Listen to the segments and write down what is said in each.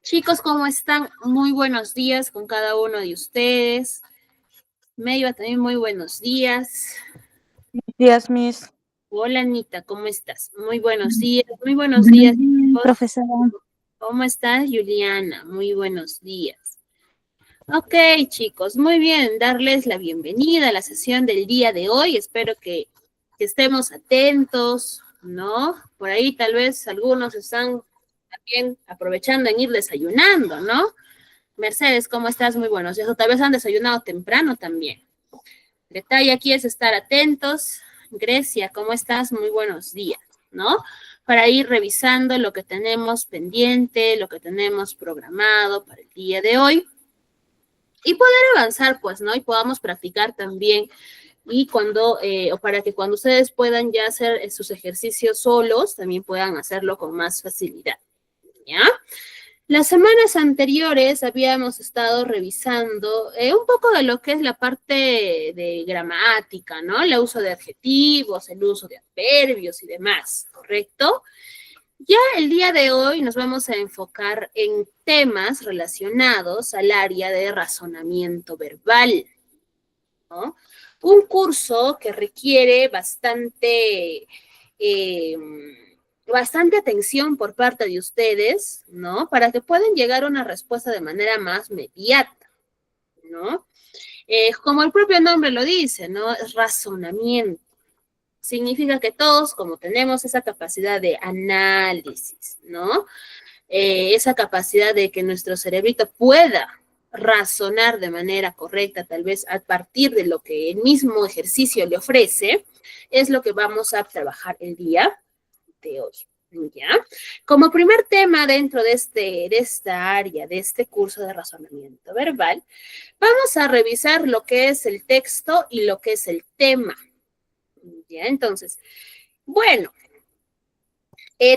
Chicos, ¿cómo están? Muy buenos días con cada uno de ustedes. Meiva, también muy buenos días. Días, Miss. Hola, Anita, ¿cómo estás? Muy buenos días, muy buenos días, Bien, chicos. profesora. ¿Cómo estás, Juliana? Muy buenos días. Ok, chicos, muy bien, darles la bienvenida a la sesión del día de hoy. Espero que estemos atentos, ¿no? Por ahí tal vez algunos están también aprovechando en ir desayunando, ¿no? Mercedes, ¿cómo estás? Muy buenos días. O tal vez han desayunado temprano también. Detalle aquí es estar atentos. Grecia, ¿cómo estás? Muy buenos días, ¿no? Para ir revisando lo que tenemos pendiente, lo que tenemos programado para el día de hoy y poder avanzar, pues, ¿no? Y podamos practicar también y o para que cuando ustedes puedan ya hacer sus ejercicios solos, también puedan hacerlo con más facilidad, ¿ya? Las semanas anteriores habíamos estado revisando un poco de lo que es la parte de gramática, ¿no? El uso de adjetivos, el uso de adverbios y demás, ¿correcto? Ya el día de hoy nos vamos a enfocar en temas relacionados al área de razonamiento verbal, ¿no? Un curso que requiere eh, bastante atención por parte de ustedes, ¿no? Para que puedan llegar a una respuesta de manera más inmediata, ¿no? Como el propio nombre lo dice, ¿no? Es razonamiento. Significa que todos, como tenemos esa capacidad de análisis, ¿no? Esa capacidad de que nuestro cerebrito pueda razonar de manera correcta, tal vez a partir de lo que el mismo ejercicio le ofrece, es lo que vamos a trabajar el día de hoy. ¿Ya? Como primer tema dentro de esta área, de este curso de razonamiento verbal, vamos a revisar lo que es el texto y lo que es el tema. ¿Ya? Entonces, bueno,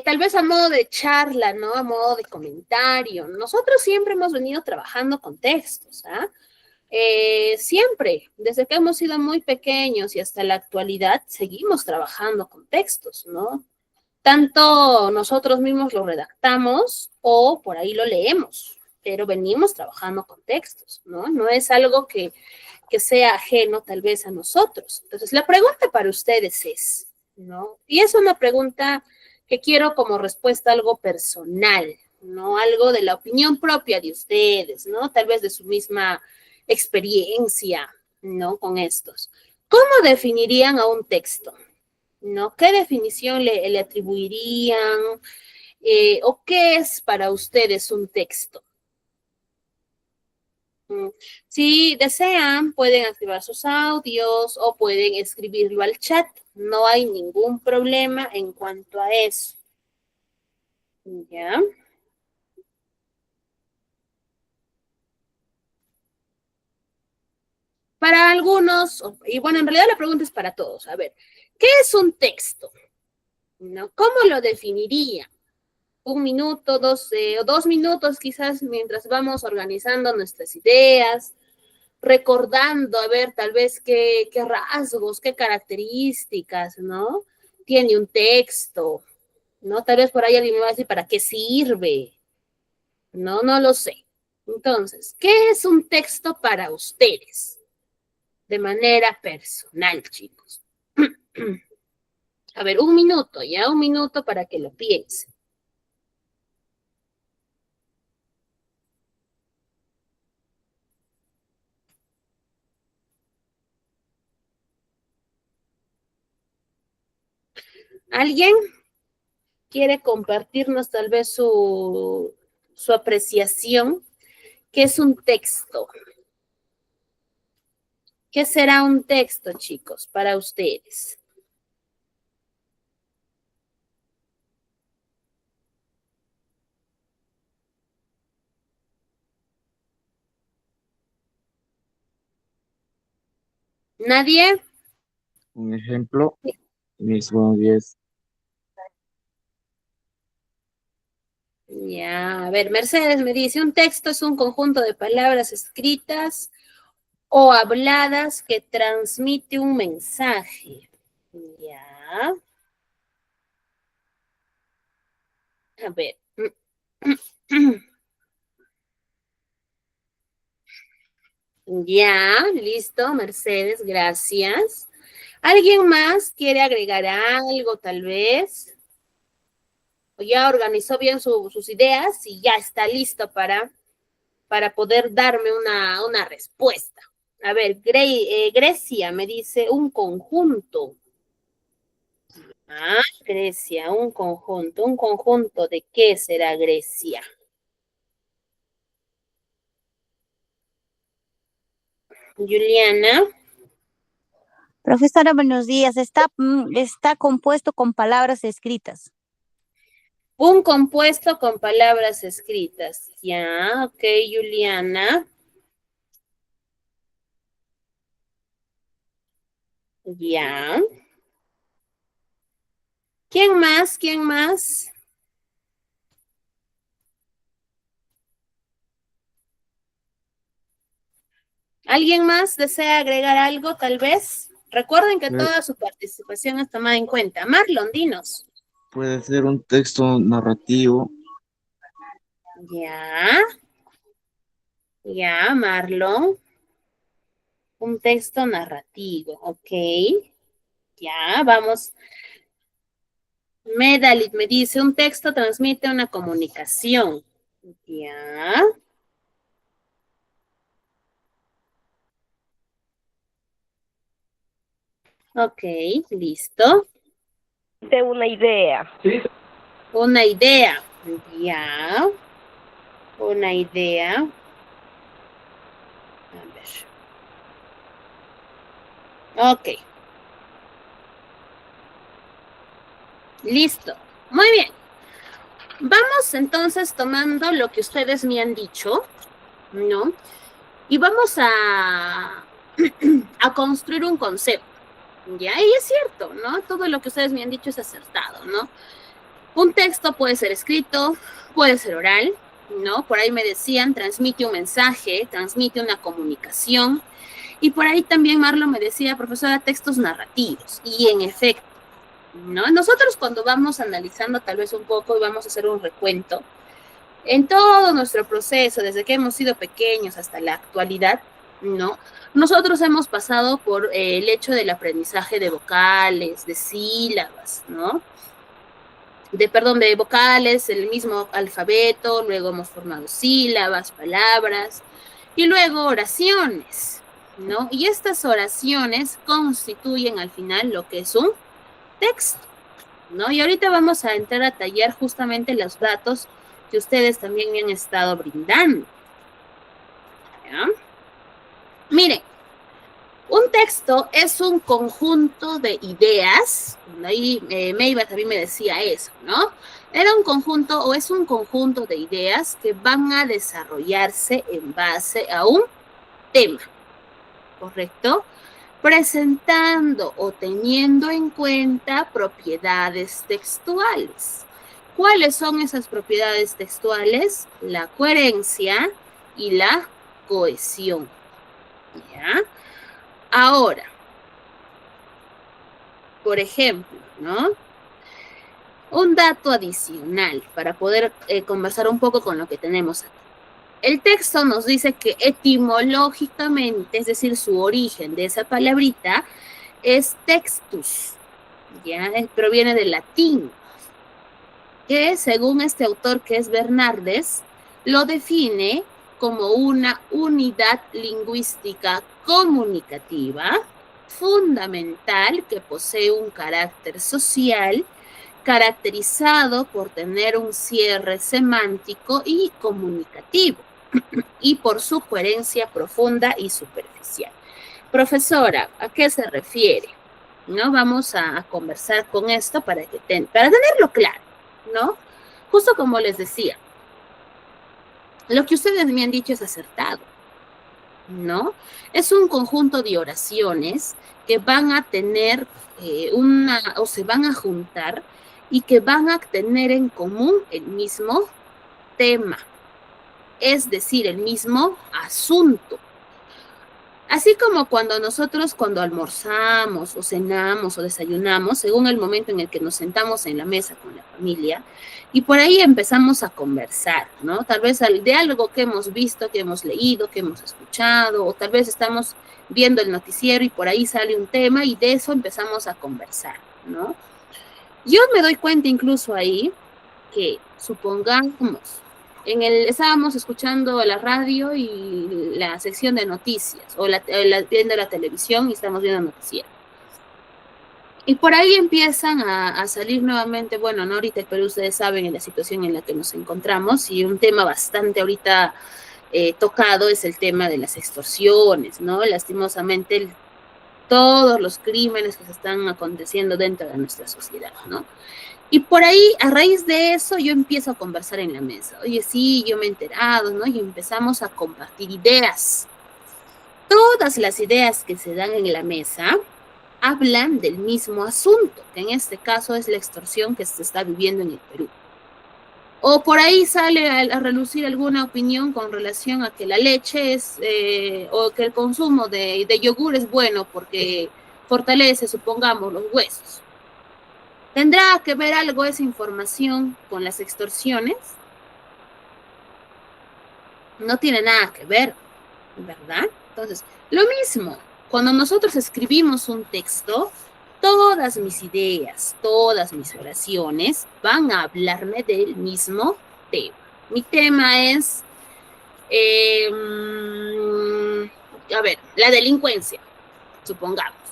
tal vez a modo de charla, ¿no? A modo de comentario. Nosotros siempre hemos venido trabajando con textos, ¿ah? Siempre, desde que hemos sido muy pequeños y hasta la actualidad, seguimos trabajando con textos, ¿no? Tanto nosotros mismos lo redactamos o por ahí lo leemos, pero venimos trabajando con textos, ¿no? No es algo que sea ajeno tal vez a nosotros. Entonces, la pregunta para ustedes es, ¿no? Y es una pregunta que quiero como respuesta algo personal, ¿no? Algo de la opinión propia de ustedes, ¿no? Tal vez de su misma experiencia, ¿no? Con estos. ¿Cómo definirían a un texto? ¿No? ¿Qué definición le atribuirían? ¿O qué es para ustedes un texto? Si desean, pueden activar sus audios o pueden escribirlo al chat. No hay ningún problema en cuanto a eso. ¿Ya? Para algunos, y bueno, en realidad la pregunta es para todos. A ver, ¿qué es un texto? ¿No? ¿Cómo lo definiría? Un minuto, o 2 minutos quizás mientras vamos organizando nuestras ideas, recordando, a ver, tal vez qué rasgos, qué características, ¿no? Tiene un texto, ¿no? Tal vez por ahí alguien me va a decir, ¿para qué sirve? No, no lo sé. Entonces, ¿qué es un texto para ustedes? De manera personal, chicos. A ver, un minuto, ya, un minuto para que lo piensen. ¿Alguien quiere compartirnos tal vez su apreciación? ¿Qué es un texto? ¿Qué será un texto, chicos, para ustedes? ¿Nadie? Un ejemplo, mis buenos días. Ya, a ver, Mercedes me dice, un texto es un conjunto de palabras escritas o habladas que transmite un mensaje. Ya, a ver. Ya, listo, Mercedes, gracias. ¿Alguien más quiere agregar algo, tal vez? O ya organizó bien sus ideas y ya está listo para poder darme una respuesta. A ver, Grecia me dice un conjunto. Ah, Grecia, un conjunto. ¿Un conjunto de qué será Grecia? Juliana. Profesora, buenos días. Está compuesto con palabras escritas. Un compuesto con palabras escritas. Ya, ok, Juliana. Ya. ¿Quién más? ¿Quién más? ¿Alguien más desea agregar algo, tal vez? Recuerden que Puede, toda su participación es tomada en cuenta. Marlon, dinos. puede ser un texto narrativo, Ya, ya, Marlon. Un texto narrativo, ok. Ya, vamos. Medalit me dice, un texto transmite una comunicación. Ya, ok, listo. De una idea. Una idea. Ya, una idea. A ver. Ok, listo. Muy bien. Vamos entonces tomando lo que ustedes me han dicho, ¿no? Y vamos a construir un concepto, ¿ya? Y es cierto, ¿no? Todo lo que ustedes me han dicho es acertado, ¿no? Un texto puede ser escrito, puede ser oral, ¿no? Por ahí me decían, transmite un mensaje, transmite una comunicación. Y por ahí también Marlon me decía, profesora, textos narrativos. Y en efecto, ¿no? Nosotros cuando vamos analizando tal vez un poco y vamos a hacer un recuento, en todo nuestro proceso, desde que hemos sido pequeños hasta la actualidad, ¿no? Nosotros hemos pasado por el hecho del aprendizaje de vocales, de sílabas, ¿no? De vocales, el mismo alfabeto, luego hemos formado sílabas, palabras, y luego oraciones, ¿no? Y estas oraciones constituyen al final lo que es un texto, ¿no? Y ahorita vamos a entrar a tallar justamente los datos que ustedes también me han estado brindando, ¿ya? Miren, un texto es un conjunto de ideas, ahí Meiva también me decía eso, ¿no? Era un conjunto o es un conjunto de ideas que van a desarrollarse en base a un tema, ¿correcto? Presentando o teniendo en cuenta propiedades textuales. ¿Cuáles son esas propiedades textuales? La coherencia y la cohesión, ¿ya? Ahora, por ejemplo, ¿no? Un dato adicional para poder conversar un poco con lo que tenemos aquí. El texto nos dice que etimológicamente, es decir, su origen de esa palabrita es textus, ya proviene del latín, que según este autor que es Bernardes, lo define como una unidad lingüística comunicativa fundamental que posee un carácter social caracterizado por tener un cierre semántico y comunicativo y por su coherencia profunda y superficial. Profesora, ¿a qué se refiere? ¿No? Vamos a conversar con esto para tenerlo claro, ¿no? Justo como les decía, lo que ustedes me han dicho es acertado, ¿no? Es un conjunto de oraciones que van a tener o se van a juntar y que van a tener en común el mismo tema, es decir, el mismo asunto. Así como cuando almorzamos o cenamos o desayunamos, según el momento en el que nos sentamos en la mesa con la familia, y por ahí empezamos a conversar, ¿no? Tal vez de algo que hemos visto, que hemos leído, que hemos escuchado, o tal vez estamos viendo el noticiero y por ahí sale un tema y de eso empezamos a conversar, ¿no? Yo me doy cuenta incluso ahí que, supongamos, estábamos escuchando la radio y la sección de noticias, o viendo la televisión y estamos viendo noticias. Y por ahí empiezan a salir nuevamente, bueno, ¿no? Ahorita el Perú, ustedes saben en la situación en la que nos encontramos, y un tema bastante ahorita tocado es el tema de las extorsiones, ¿no? Lastimosamente, todos los crímenes que se están aconteciendo dentro de nuestra sociedad, ¿no? Y por ahí, a raíz de eso, yo empiezo a conversar en la mesa. Oye, sí, yo me he enterado, ¿no? Y empezamos a compartir ideas. Todas las ideas que se dan en la mesa hablan del mismo asunto, que en este caso es la extorsión que se está viviendo en el Perú. O por ahí sale a relucir alguna opinión con relación a que la leche o que el consumo de yogur es bueno porque fortalece, supongamos, los huesos. ¿Tendrá que ver algo esa información con las extorsiones? No tiene nada que ver, ¿verdad? Entonces, lo mismo, cuando nosotros escribimos un texto, todas mis ideas, todas mis oraciones van a hablarme del mismo tema. Mi tema es, a ver, la delincuencia, supongamos.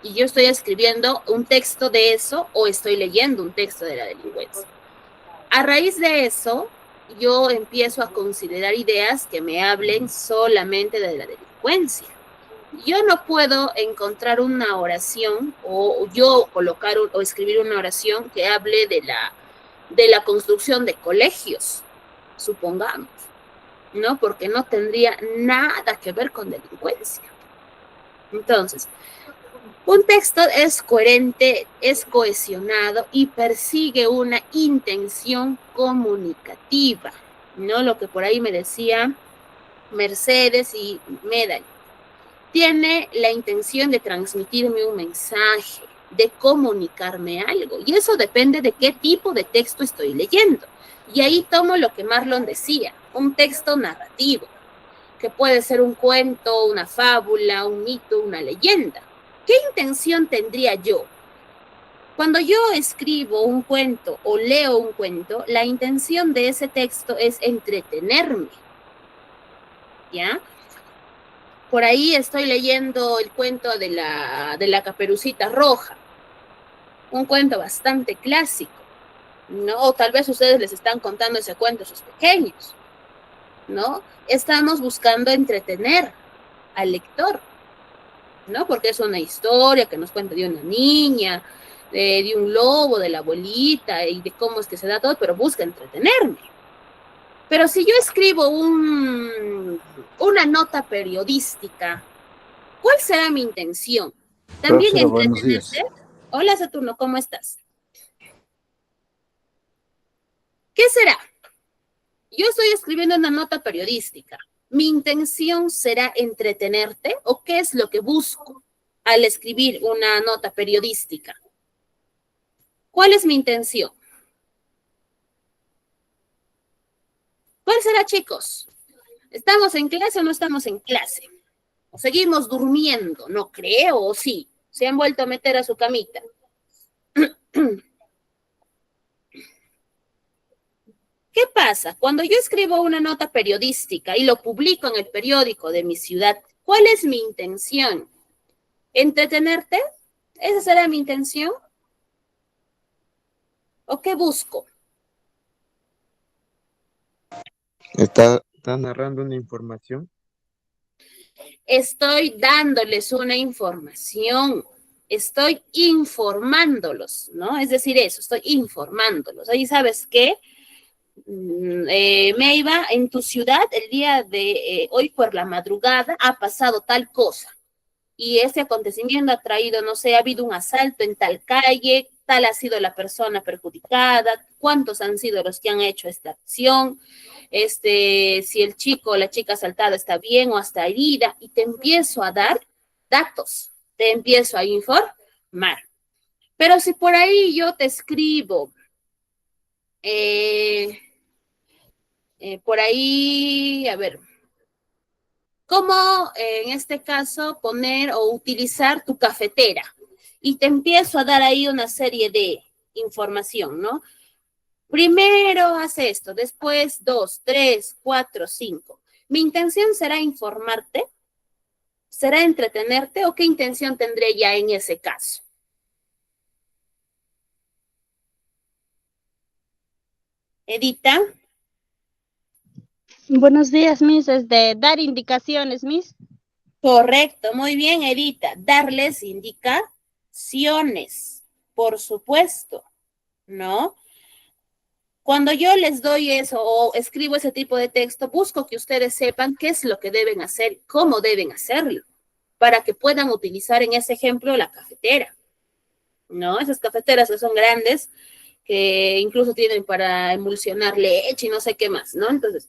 Y yo estoy escribiendo un texto de eso o estoy leyendo un texto de la delincuencia. A raíz de eso, yo empiezo a considerar ideas que me hablen solamente de la delincuencia. Yo no puedo encontrar una oración o yo colocar o escribir una oración que hable de la construcción de colegios, supongamos, ¿no? Porque no tendría nada que ver con delincuencia. Entonces, un texto es coherente, es cohesionado y persigue una intención comunicativa, ¿no? Lo que por ahí me decía Mercedes y Medal. Tiene la intención de transmitirme un mensaje, de comunicarme algo. Y eso depende de qué tipo de texto estoy leyendo. Y ahí tomo lo que Marlon decía, un texto narrativo, que puede ser un cuento, una fábula, un mito, una leyenda. ¿Qué intención tendría yo? Cuando yo escribo un cuento o leo un cuento, la intención de ese texto es entretenerme, ¿ya? Por ahí estoy leyendo el cuento de la Caperucita Roja, un cuento bastante clásico, ¿no? O tal vez ustedes les están contando ese cuento a sus pequeños, ¿no? Estamos buscando entretener al lector, ¿no? Porque es una historia que nos cuenta de una niña, de un lobo, de la abuelita y de cómo es que se da todo, pero busca entretenerme. Pero si yo escribo una nota periodística, ¿cuál será mi intención? ¿También Profesora, buenos días. entretenerte? Hola, Saturno, ¿cómo estás? ¿Qué será? Yo estoy escribiendo una nota periodística. ¿Mi intención será entretenerte o qué es lo que busco al escribir una nota periodística? ¿Cuál es mi intención? ¿Cuál será, chicos? ¿Estamos en clase o no estamos en clase? ¿O seguimos durmiendo? No creo, ¿o sí? ¿Se han vuelto a meter a su camita? ¿Qué pasa? Cuando yo escribo una nota periodística y lo publico en el periódico de mi ciudad, ¿cuál es mi intención? ¿Entretenerte? ¿Esa será mi intención? ¿O qué busco? Está narrando una información. Estoy dándoles una información, estoy informándolos, ¿no? Es decir, eso, estoy informándolos. Ahí, ¿sabes qué? Meiva, en tu ciudad, el día de hoy por la madrugada ha pasado tal cosa. Y ese acontecimiento ha traído, no sé, ha habido un asalto en tal calle, tal ha sido la persona perjudicada, cuántos han sido los que han hecho esta acción, si el chico o la chica asaltada está bien o está herida, y te empiezo a dar datos, te empiezo a informar. Pero si por ahí yo te escribo, por ahí, a ver, ¿cómo en este caso poner o utilizar tu cafetera? Y te empiezo a dar ahí una serie de información, ¿no? Primero haz esto, después 2, 3, 4, 5. ¿Mi intención será informarte? ¿Será entretenerte? ¿O qué intención tendré ya en ese caso? Edita. Buenos días, Miss. Es de dar indicaciones, Miss. Correcto, muy bien, Edita. Darles indicaciones, por supuesto, ¿no? Cuando yo les doy eso o escribo ese tipo de texto, busco que ustedes sepan qué es lo que deben hacer, cómo deben hacerlo, para que puedan utilizar en ese ejemplo la cafetera, ¿no? Esas cafeteras que son grandes, que incluso tienen para emulsionar leche y no sé qué más, ¿no? Entonces,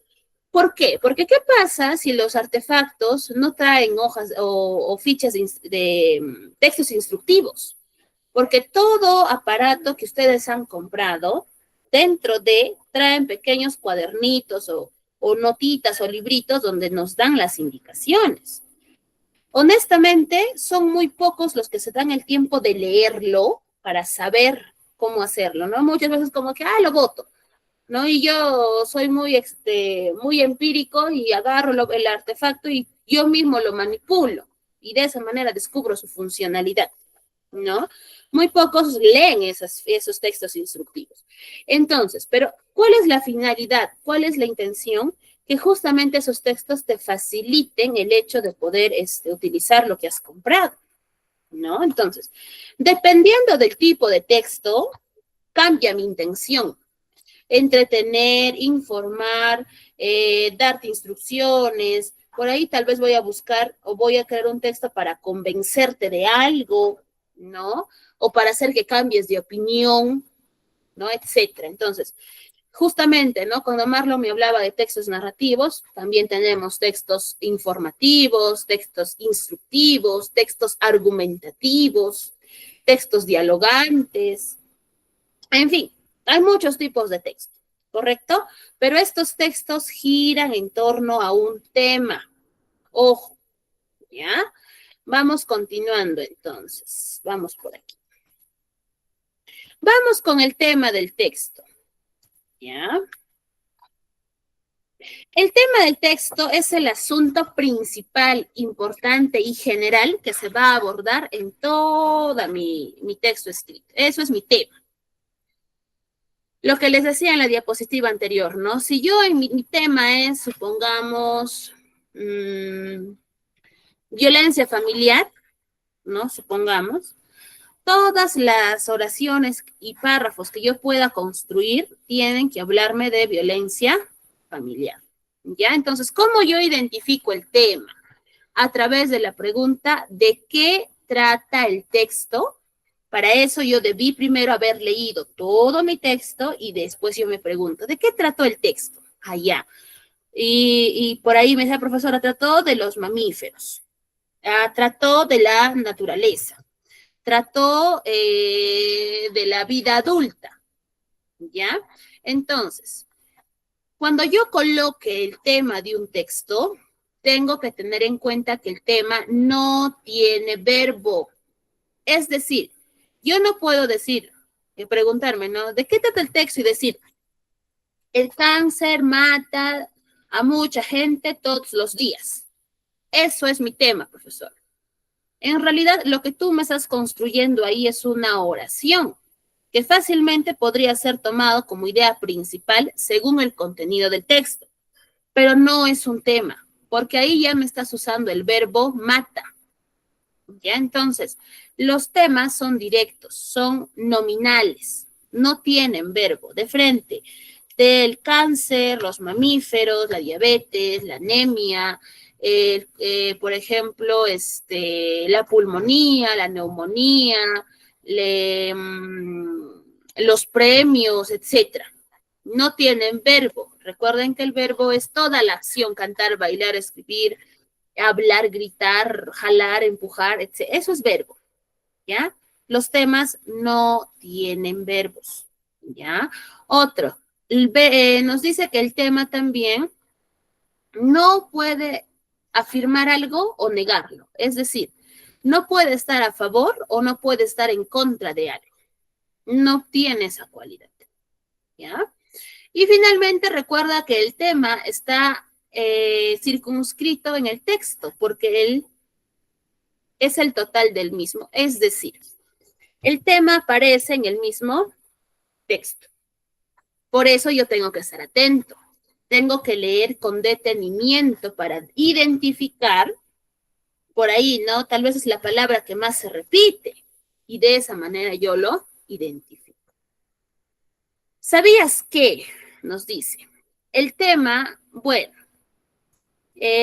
¿por qué? Porque ¿qué pasa si los artefactos no traen hojas o fichas de textos instructivos? Porque todo aparato que ustedes han comprado, dentro de, traen pequeños cuadernitos o notitas o libritos donde nos dan las indicaciones. Honestamente, son muy pocos los que se dan el tiempo de leerlo para saber cómo hacerlo, ¿no? Muchas veces como que, lo boto, ¿no? Y yo soy muy empírico y agarro el artefacto y yo mismo lo manipulo y de esa manera descubro su funcionalidad, ¿no? Muy pocos leen esos textos instructivos. Entonces, pero ¿cuál es la finalidad? ¿Cuál es la intención? Que justamente esos textos te faciliten el hecho de poder utilizar lo que has comprado, ¿no? Entonces, dependiendo del tipo de texto, cambia mi intención. Entretener, informar, darte instrucciones. Por ahí tal vez voy a buscar o voy a crear un texto para convencerte de algo, ¿no? O para hacer que cambies de opinión, ¿no? Etcétera. Entonces, justamente, ¿no? Cuando Marlon me hablaba de textos narrativos, también tenemos textos informativos, textos instructivos, textos argumentativos, textos dialogantes, en fin, hay muchos tipos de texto, ¿correcto? Pero estos textos giran en torno a un tema. Ojo, ¿ya? Vamos continuando entonces. Vamos por aquí. Vamos con el tema del texto, ¿ya? El tema del texto es el asunto principal, importante y general que se va a abordar en toda mi texto escrito. Eso es mi tema. Lo que les decía en la diapositiva anterior, ¿no? Si yo en mi tema es, supongamos, violencia familiar, ¿no? Supongamos, todas las oraciones y párrafos que yo pueda construir tienen que hablarme de violencia familiar, ¿ya? Entonces, ¿cómo yo identifico el tema? A través de la pregunta, ¿de qué trata el texto? Para eso yo debí primero haber leído todo mi texto y después yo me pregunto, ¿de qué trató el texto? Allá. Y por ahí me decía, profesora, trató de los mamíferos, trató de la naturaleza, trató de la vida adulta, ¿ya? Entonces, cuando yo coloque el tema de un texto, tengo que tener en cuenta que el tema no tiene verbo. Es decir, yo no puedo decir, preguntarme, ¿no? ¿De qué trata el texto? Y decir, el cáncer mata a mucha gente todos los días. Eso es mi tema, profesor. En realidad, lo que tú me estás construyendo ahí es una oración que fácilmente podría ser tomado como idea principal según el contenido del texto, pero no es un tema, porque ahí ya me estás usando el verbo mata. ¿Ya? Entonces, los temas son directos, son nominales, no tienen verbo de frente. Del cáncer, los mamíferos, la diabetes, la anemia, por ejemplo, la pulmonía, la neumonía, los premios, etcétera. no tienen verbo. Recuerden que el verbo es toda la acción, cantar, bailar, escribir, hablar, gritar, jalar, empujar, etc. Eso es verbo, ¿ya? Los temas no tienen verbos, ¿ya? Otro, nos dice que el tema también no puede afirmar algo o negarlo. Es decir, no puede estar a favor o no puede estar en contra de algo. No tiene esa cualidad, ¿ya? Y finalmente recuerda que el tema está circunscrito en el texto porque él es el total del mismo. Es decir, el tema aparece en el mismo texto. Por eso yo tengo que estar atento. Tengo que leer con detenimiento para identificar, por ahí, ¿no? Tal vez es la palabra que más se repite y de esa manera yo lo identifico. ¿Sabías qué? Nos dice. El tema, bueno,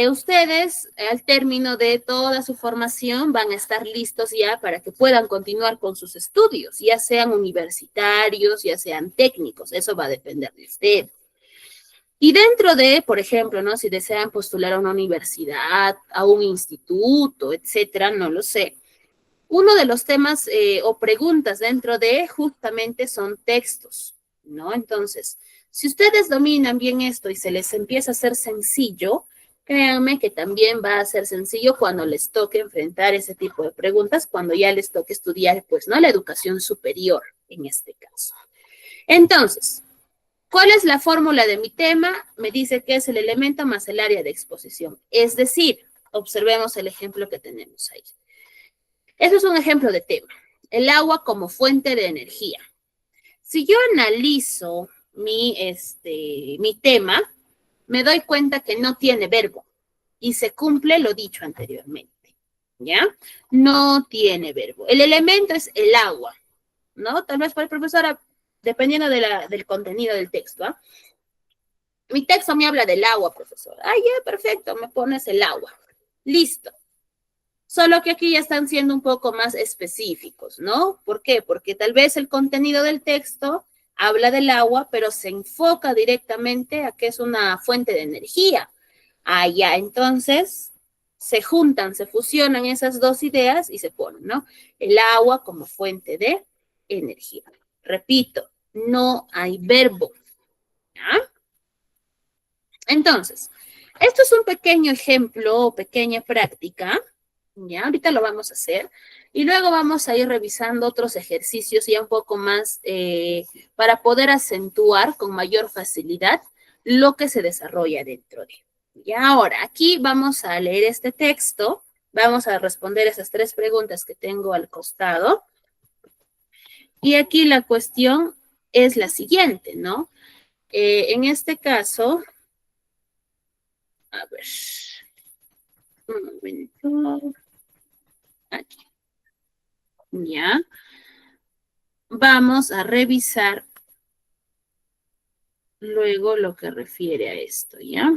ustedes al término de toda su formación van a estar listos ya para que puedan continuar con sus estudios, ya sean universitarios, ya sean técnicos, eso va a depender de ustedes. Y dentro de, por ejemplo, ¿no? Si desean postular a una universidad, a un instituto, etcétera, no lo sé. Uno de los temas o preguntas dentro de justamente son textos, ¿no? Entonces, si ustedes dominan bien esto y se les empieza a hacer sencillo, créanme que también va a ser sencillo cuando les toque enfrentar ese tipo de preguntas, cuando ya les toque estudiar, pues, ¿no? La educación superior, en este caso. Entonces, ¿cuál es la fórmula de mi tema? Me dice que es el elemento más el área de exposición. Es decir, observemos el ejemplo que tenemos ahí. Eso es un ejemplo de tema. El agua como fuente de energía. Si yo analizo mi tema, me doy cuenta que no tiene verbo y se cumple lo dicho anteriormente, ¿ya? No tiene verbo. El elemento es el agua, ¿no? Tal vez para el profesor, dependiendo del contenido del texto, ¿ah? Mi texto me habla del agua, profesor. Ah, ya, perfecto, me pones el agua. Listo. Solo que aquí ya están siendo un poco más específicos, ¿no? ¿Por qué? Porque tal vez el contenido del texto habla del agua, pero se enfoca directamente a que es una fuente de energía. Ah, ya, entonces se juntan, se fusionan esas dos ideas y se ponen, ¿no? El agua como fuente de energía. Repito, no hay verbo, ¿ya? Entonces, esto es un pequeño ejemplo o pequeña práctica, ¿ya? Ahorita lo vamos a hacer y luego vamos a ir revisando otros ejercicios ya un poco más para poder acentuar con mayor facilidad lo que se desarrolla dentro de. Y ahora, aquí vamos a leer este texto, vamos a responder esas 3 preguntas que tengo al costado. Y aquí la cuestión es la siguiente, ¿no? En este caso, a ver, un momento, aquí, ya, vamos a revisar luego lo que refiere a esto, ¿ya?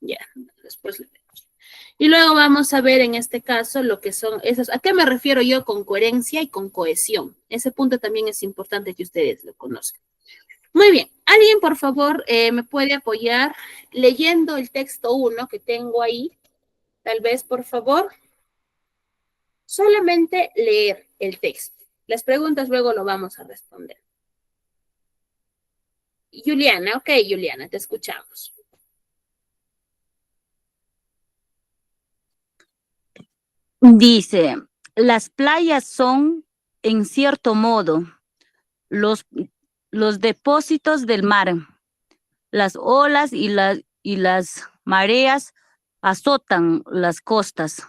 Ya, después le vemos. Y luego vamos a ver en este caso lo que son esos, ¿a qué me refiero yo con coherencia y con cohesión? Ese punto también es importante que ustedes lo conozcan. Muy bien, alguien por favor me puede apoyar leyendo el texto 1 que tengo ahí, tal vez por favor, solamente leer el texto. Las preguntas luego lo vamos a responder. Juliana, ok, Juliana, te escuchamos. Dice, las playas son, en cierto modo, los depósitos del mar. Las olas y las mareas azotan las costas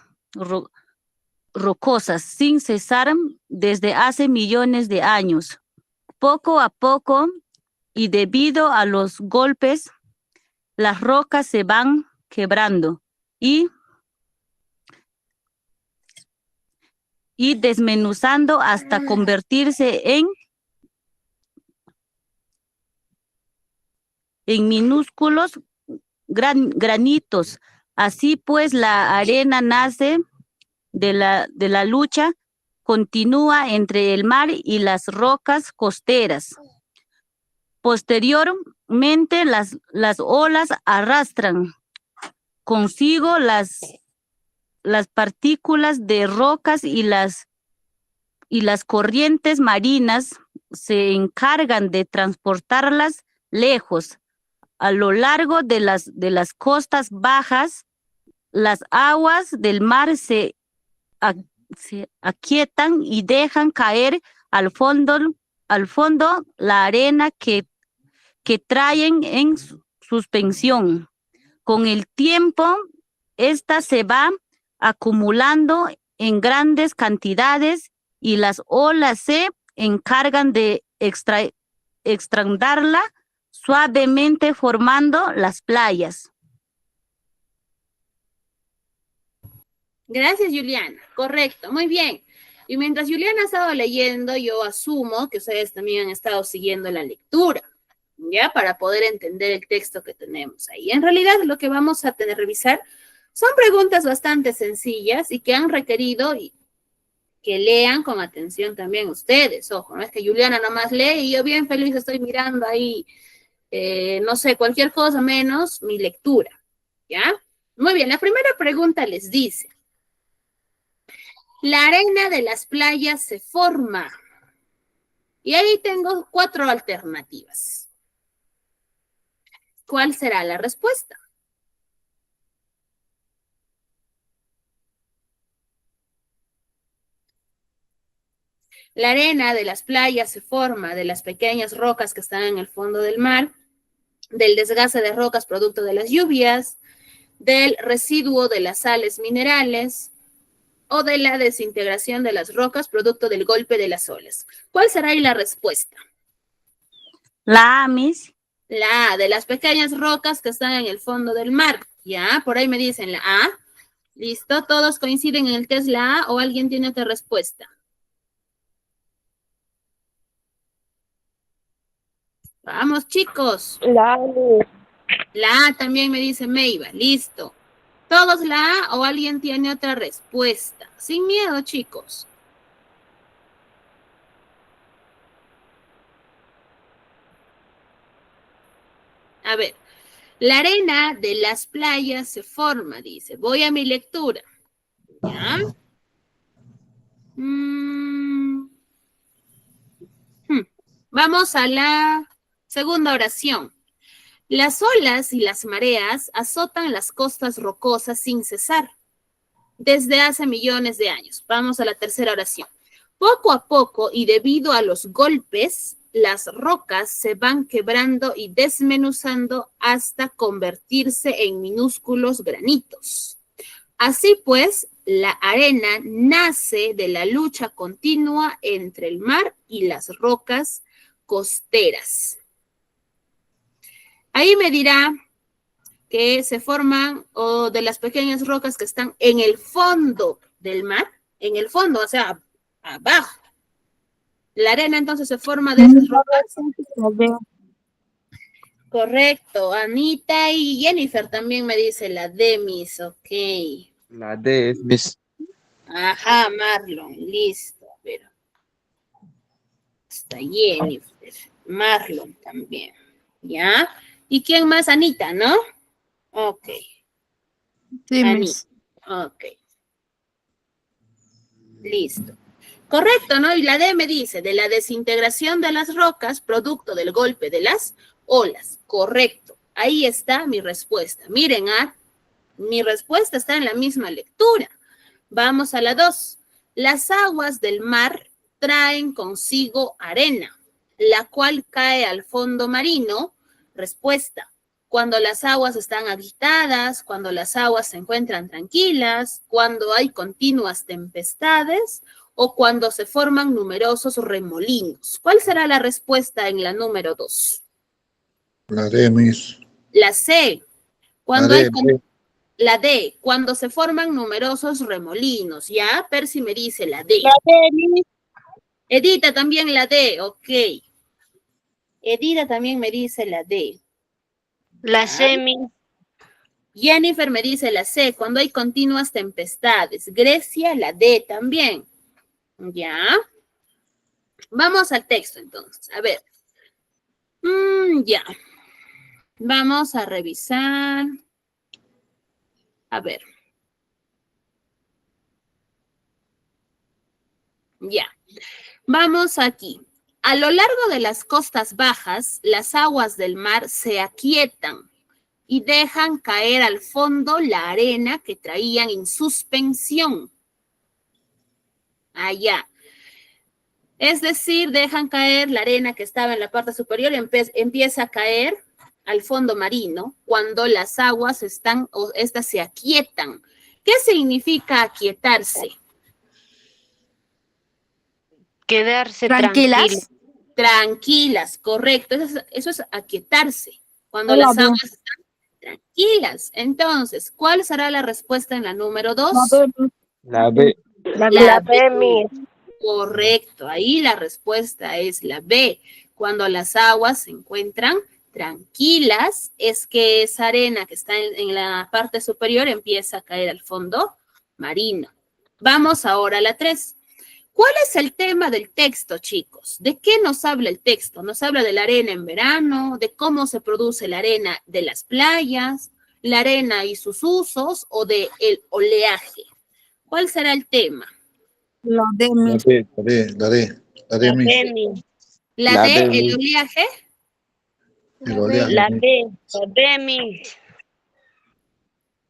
rocosas sin cesar desde hace millones de años. Poco a poco y debido a los golpes, las rocas se van quebrando y desmenuzando hasta convertirse en minúsculos granitos. Así pues, la arena nace de la lucha continúa entre el mar y las rocas costeras. las olas arrastran consigo las partículas de rocas y las corrientes marinas se encargan de transportarlas lejos. A lo largo de las costas bajas, las aguas del mar se aquietan y dejan caer al fondo la arena que traen en suspensión. Con el tiempo, esta se va acumulando en grandes cantidades y las olas se encargan de extraerla suavemente formando las playas. Gracias, Juliana. Correcto, muy bien. Y mientras Juliana ha estado leyendo, yo asumo que ustedes también han estado siguiendo la lectura, ¿ya? Para poder entender el texto que tenemos ahí. En realidad, lo que vamos a revisar son preguntas bastante sencillas y que han requerido que lean con atención también ustedes. Ojo, no es que Juliana nomás lee y yo bien feliz estoy mirando ahí, no sé, cualquier cosa menos mi lectura, ¿ya? Muy bien, la primera pregunta les dice, la arena de las playas se forma. Y ahí tengo 4 alternativas. ¿Cuál será la respuesta? La arena de las playas se forma de las pequeñas rocas que están en el fondo del mar, del desgaste de rocas producto de las lluvias, del residuo de las sales minerales o de la desintegración de las rocas producto del golpe de las olas. ¿Cuál será ahí la respuesta? La A, Miss. La A, de las pequeñas rocas que están en el fondo del mar. Ya, por ahí me dicen la A. ¿Listo? ¿Todos coinciden en el que es la A o alguien tiene otra respuesta? Vamos, chicos. La La A también me dice Meiva. Listo. ¿Todos la A o alguien tiene otra respuesta? Sin miedo, chicos. A ver. La arena de las playas se forma, dice. Voy a mi lectura. ¿Ya? Vamos a la segunda oración. Las olas y las mareas azotan las costas rocosas sin cesar desde hace millones de años. Vamos a la tercera oración. Poco a poco y debido a los golpes, las rocas se van quebrando y desmenuzando hasta convertirse en minúsculos granitos. Así pues, la arena nace de la lucha continua entre el mar y las rocas costeras. Ahí me dirá que se forman o de las pequeñas rocas que están en el fondo del mar, en el fondo, o sea, abajo. La arena entonces se forma de esas rocas. Correcto. Anita y Jennifer también me dice la D, Miss. Ok. La D es Miss. Ajá, Marlon. Listo. Pero está Jennifer. Marlon también. ¿Ya? ¿Y quién más? Anita, ¿no? Ok. Sí, Anita. Miss. Ok. Listo. Correcto, ¿no? Y la D me dice, de la desintegración de las rocas, producto del golpe de las olas. Correcto. Ahí está mi respuesta. Miren, mi respuesta está en la misma lectura. Vamos a la 2. Las aguas del mar traen consigo arena, la cual cae al fondo marino. Respuesta. Cuando las aguas están agitadas, cuando las aguas se encuentran tranquilas, cuando hay continuas tempestades o cuando se forman numerosos remolinos. ¿Cuál será la respuesta en la número 2? La D, Miss. La C. Cuando La hay D. la D, cuando se forman numerosos remolinos. ¿Ya? Percy me dice la D. La D, Miss. Edita también la D, ok. Edita también me dice la D. La C, Miss. Jennifer me dice la C, cuando hay continuas tempestades. Grecia, la D también. ¿Ya? Vamos al texto entonces. A ver. Ya. Vamos a revisar. A ver. Ya. Vamos aquí. A lo largo de las costas bajas, las aguas del mar se aquietan y dejan caer al fondo la arena que traían en suspensión. Allá. Es decir, dejan caer la arena que estaba en la parte superior y empieza a caer al fondo marino cuando las aguas estas se aquietan. ¿Qué significa aquietarse? Quedarse Tranquilas. tranquilo. Tranquilas, correcto. Eso es aquietarse. Cuando las aguas están tranquilas. Entonces, ¿cuál será la respuesta en la número 2? La B. La B, Miss. Correcto. Ahí la respuesta es la B. Cuando las aguas se encuentran tranquilas, es que esa arena que está en la parte superior empieza a caer al fondo marino. Vamos ahora a la 3. ¿Cuál es el tema del texto, chicos? ¿De qué nos habla el texto? ¿Nos habla de la arena en verano, de cómo se produce la arena de las playas, la arena y sus usos o de el oleaje? ¿Cuál será el tema? La D, La Miss. D, la D, Miss. ¿La de B, el Miss. oleaje? El oleaje. La B, Miss.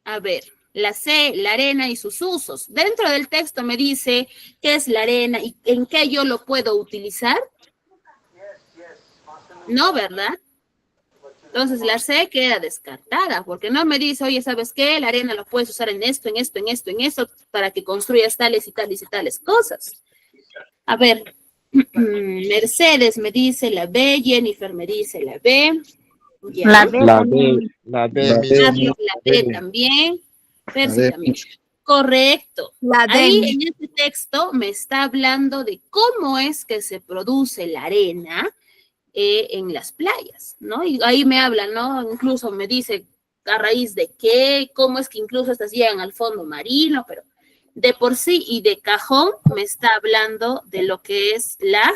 A ver, la C, la arena y sus usos. Dentro del texto me dice qué es la arena y en qué yo lo puedo utilizar. No, ¿verdad? Entonces la C queda descartada porque no me dice, oye, ¿sabes qué? La arena lo puedes usar en esto, en esto, en esto, en esto, para que construyas tales y tales y tales cosas. A ver, Mercedes me dice la B, Jennifer me dice la B. Ya. La D La también. B. La B, La Miss. D, Carlos, Miss. la B también. Percy D, también. Correcto. La D, Ahí Miss. en este texto me está hablando de cómo es que se produce la arena en las playas, ¿no? Y ahí me habla, ¿no? Incluso me dice a raíz de qué, cómo es que incluso estas llegan al fondo marino, pero de por sí y de cajón me está hablando de lo que es la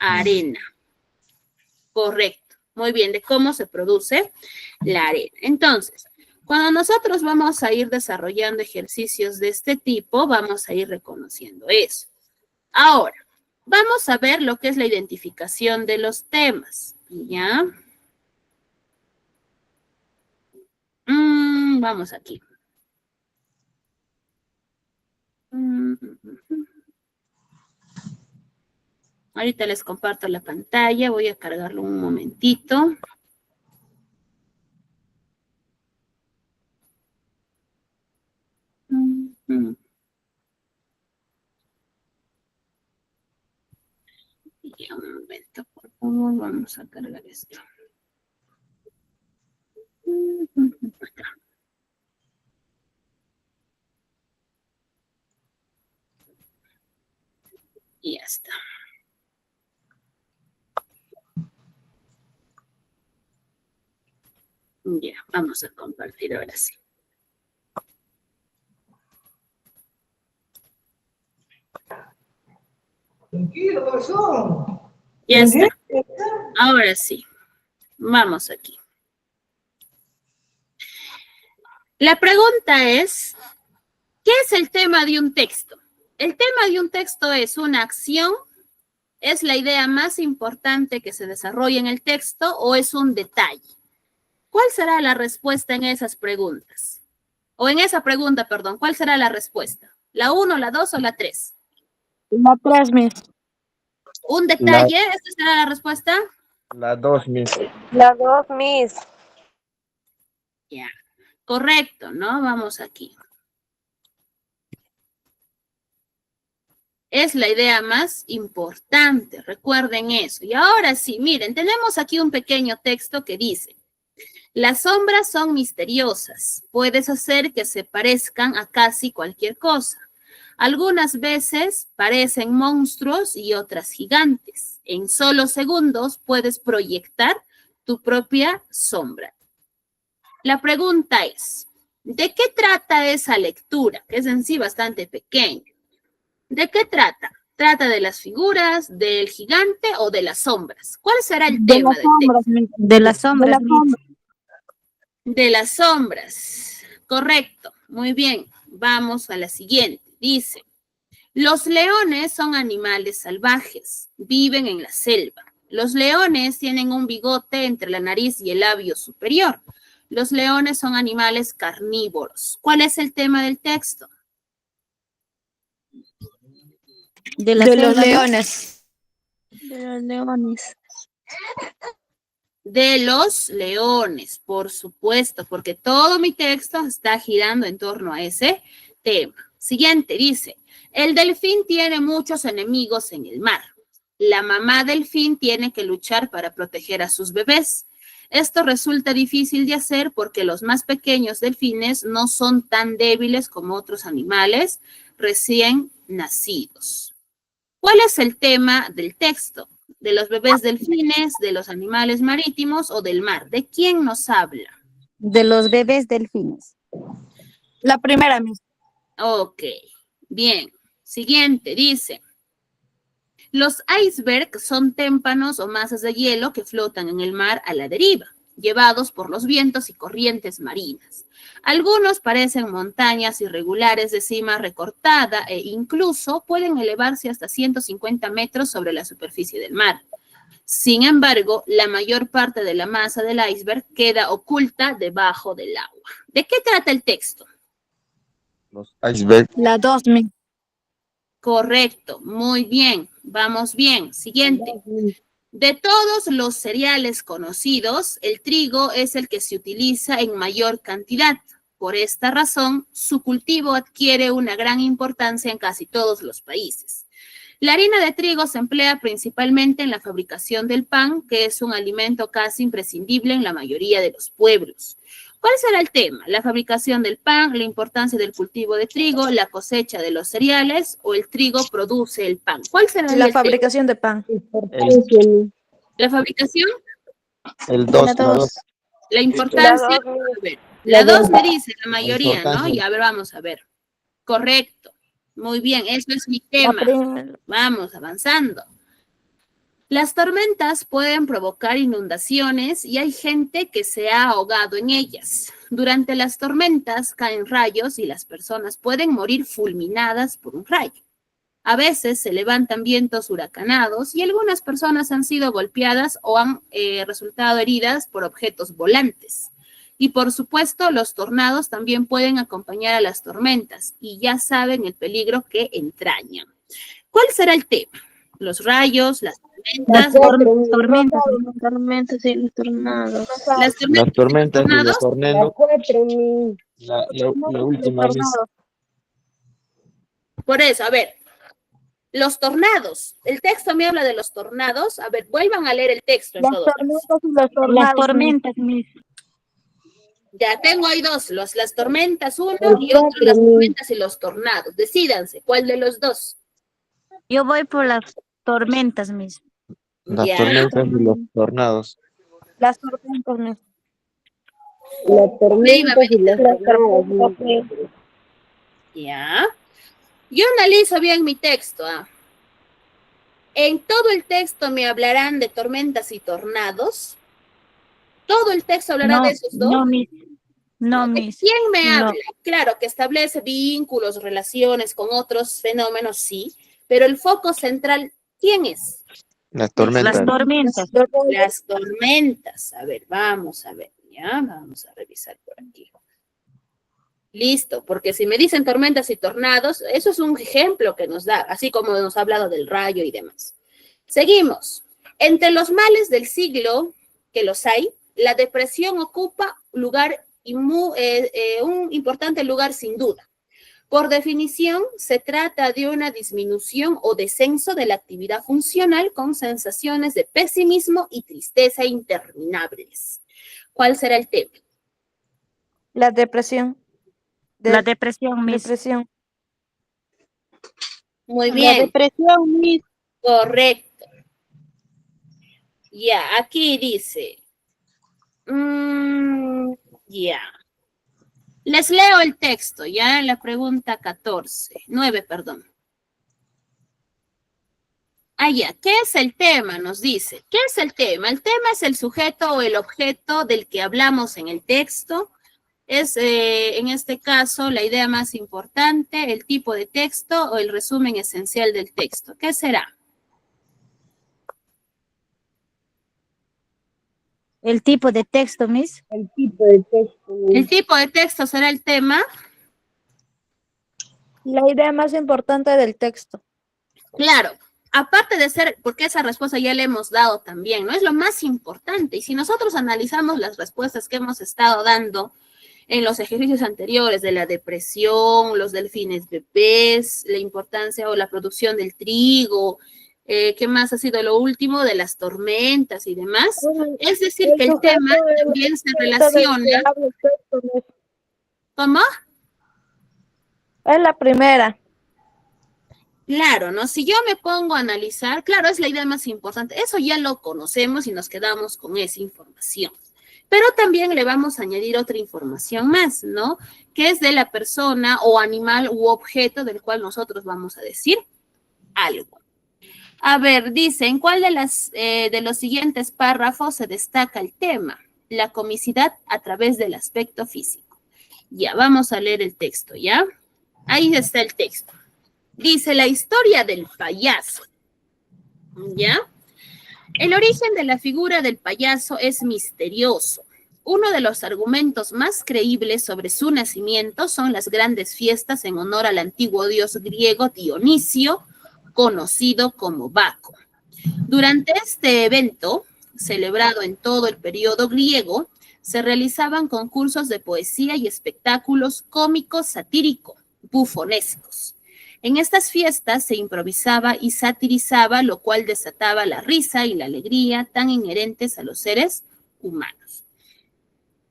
arena. Correcto. Muy bien, de cómo se produce la arena. Entonces, cuando nosotros vamos a ir desarrollando ejercicios de este tipo, vamos a ir reconociendo eso. Ahora, vamos a ver lo que es la identificación de los temas. ¿Ya? Vamos aquí. Ahorita les comparto la pantalla. Voy a cargarlo un momentito. Ya, un momento, por favor, vamos a cargar esto. Acá. Y ya está. Ya, vamos a compartir ahora sí. Tranquilo, corazón. Ya está. Ahora sí. Vamos aquí. La pregunta es, ¿qué es el tema de un texto? El tema de un texto es una acción, es la idea más importante que se desarrolla en el texto o es un detalle. ¿Cuál será la respuesta en esas preguntas? O en esa pregunta, perdón, ¿cuál será la respuesta? ¿La 1, la 2 o la 3? La 3, Miss. ¿Un detalle? ¿Esta será la respuesta? La 2, Miss. La 2, Miss. Ya, correcto, ¿no? Vamos aquí. Es la idea más importante, recuerden eso. Y ahora sí, miren, tenemos aquí un pequeño texto que dice, las sombras son misteriosas, puedes hacer que se parezcan a casi cualquier cosa. Algunas veces parecen monstruos y otras gigantes. En solo segundos puedes proyectar tu propia sombra. La pregunta es, ¿de qué trata esa lectura? Que es en sí bastante pequeña. ¿De qué trata? ¿Trata de las figuras, del gigante o de las sombras? ¿Cuál será el De tema las del texto? sombras, Miss. De las sombras, las Miss. sombras. De las sombras. Correcto. Muy bien. Vamos a la siguiente. Dice, los leones son animales salvajes. Viven en la selva. Los leones tienen un bigote entre la nariz y el labio superior. Los leones son animales carnívoros. ¿Cuál es el tema del texto? De la De los selva, ¿no? leones. De los leones. De los leones, por supuesto, porque todo mi texto está girando en torno a ese tema. Siguiente, dice, el delfín tiene muchos enemigos en el mar. La mamá delfín tiene que luchar para proteger a sus bebés. Esto resulta difícil de hacer porque los más pequeños delfines no son tan débiles como otros animales recién nacidos. ¿Cuál es el tema del texto? ¿De los bebés delfines, de los animales marítimos o del mar? ¿De quién nos habla? De los bebés delfines. La primera, Miss. Ok, bien. Siguiente, dice, los icebergs son témpanos o masas de hielo que flotan en el mar a la deriva, llevados por los vientos y corrientes marinas. Algunos parecen montañas irregulares de cima recortada e incluso pueden elevarse hasta 150 metros sobre la superficie del mar. Sin embargo, la mayor parte de la masa del iceberg queda oculta debajo del agua. ¿De qué trata el texto? Los icebergs. La 2, Miss. Correcto, muy bien, vamos bien. Siguiente. De todos los cereales conocidos, el trigo es el que se utiliza en mayor cantidad. Por esta razón, su cultivo adquiere una gran importancia en casi todos los países. La harina de trigo se emplea principalmente en la fabricación del pan, que es un alimento casi imprescindible en la mayoría de los pueblos. ¿Cuál será el tema? ¿La fabricación del pan, la importancia del cultivo de trigo, la cosecha de los cereales o el trigo produce el pan? ¿Cuál será el La tema? fabricación de pan. ¿La fabricación? El 2, la 2. La importancia. La dos, A ver, la 2 me dice la La mayoría, ¿no? importancia. Y a ver, vamos a ver. Correcto. Muy bien, eso es mi La tema. primera. Vamos, avanzando. Las tormentas pueden provocar inundaciones y hay gente que se ha ahogado en ellas. Durante las tormentas caen rayos y las personas pueden morir fulminadas por un rayo. A veces se levantan vientos huracanados y algunas personas han sido golpeadas o han resultado heridas por objetos volantes. Y por supuesto, los tornados también pueden acompañar a las tormentas y ya saben el peligro que entrañan. ¿Cuál será el tema? Los rayos, las tormentas. Tormentas. Tormentas y los tornados. Las Las tormentas y los tornados. tornados. La última, Miss. Por eso, a ver, los tornados. El texto me habla de los tornados. A ver, vuelvan a leer el texto en Las todo caso. tormentas y los Las tornados. tormentas, Miss. Ya tengo ahí dos, las tormentas uno y otro las tormentas y los tornados. Decídanse, ¿cuál de los dos? Yo voy por las tormentas, Miss. Las Ya. tormentas y los tornados. Las tormentas, Miss. Ya. Yo analizo bien mi texto. En todo el texto me hablarán de tormentas y tornados. Todo el texto hablará de esos dos. No, Miss. No, ¿De Miss. quién me No. habla? Claro, que establece vínculos, relaciones con otros fenómenos, sí, pero el foco central, ¿quién es? Las tormentas. Las tormentas. Las tormentas. A ver, vamos a ver, ya, vamos a revisar por aquí. Listo, porque si me dicen tormentas y tornados, eso es un ejemplo que nos da, así como nos ha hablado del rayo y demás. Seguimos. Entre los males del siglo, que los hay, la depresión ocupa un importante lugar sin duda. Por definición, se trata de una disminución o descenso de la actividad funcional con sensaciones de pesimismo y tristeza interminables. ¿Cuál será el tema? La depresión. La depresión, Miss. Depresión. Muy La bien, depresión, Miss. correcto. Ya, aquí dice. Ya. Les leo el texto, ya en la pregunta 9, perdón. Ah, ya. ¿Qué es el tema? Nos dice. ¿Qué es el tema? El tema es el sujeto o el objeto del que hablamos en el texto. Es, en este caso, la idea más importante, el tipo de texto o el resumen esencial del texto. ¿Qué será? El tipo de texto, Miss. El tipo de texto será el tema. La idea más importante del texto. Claro, aparte de ser, porque esa respuesta ya le hemos dado también, ¿no? Es lo más importante. Y si nosotros analizamos las respuestas que hemos estado dando en los ejercicios anteriores de la depresión, los delfines bebés, la importancia o la producción del trigo, ¿qué más ha sido lo último? De las tormentas y demás. Es decir, que el tema también se relaciona. ¿Cómo? Es la primera. Claro, ¿no? Si yo me pongo a analizar, claro, es la idea más importante. Eso ya lo conocemos y nos quedamos con esa información. Pero también le vamos a añadir otra información más, ¿no? Que es de la persona o animal u objeto del cual nosotros vamos a decir algo. A ver, dice, ¿en cuál de los siguientes párrafos se destaca el tema? La comicidad a través del aspecto físico. Ya, vamos a leer el texto, ¿ya? Ahí está el texto. Dice, la historia del payaso, ¿ya? El origen de la figura del payaso es misterioso. Uno de los argumentos más creíbles sobre su nacimiento son las grandes fiestas en honor al antiguo dios griego Dionisio, conocido como Baco. Durante este evento, celebrado en todo el periodo griego, se realizaban concursos de poesía y espectáculos cómicos satírico, bufonescos. En estas fiestas se improvisaba y satirizaba, lo cual desataba la risa y la alegría tan inherentes a los seres humanos.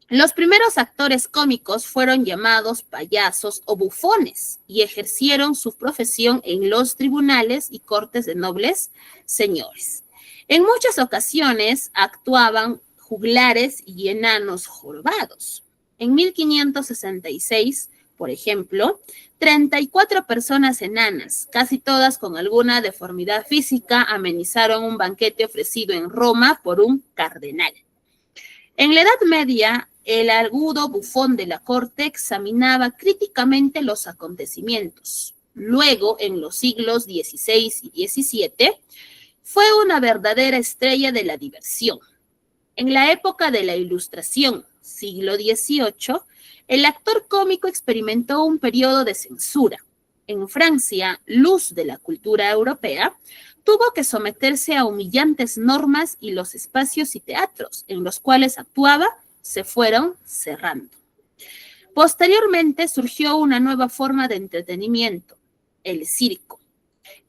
Los primeros actores cómicos fueron llamados payasos o bufones y ejercieron su profesión en los tribunales y cortes de nobles señores. En muchas ocasiones actuaban juglares y enanos jorobados. En 1566, por ejemplo, 34 personas enanas, casi todas con alguna deformidad física, amenizaron un banquete ofrecido en Roma por un cardenal. En la Edad Media, el agudo bufón de la corte examinaba críticamente los acontecimientos. Luego, en los siglos XVI y XVII, fue una verdadera estrella de la diversión. En la época de la Ilustración, siglo XVIII, el actor cómico experimentó un periodo de censura. En Francia, luz de la cultura europea, tuvo que someterse a humillantes normas y los espacios y teatros en los cuales actuaba se fueron cerrando. Posteriormente surgió una nueva forma de entretenimiento, el circo.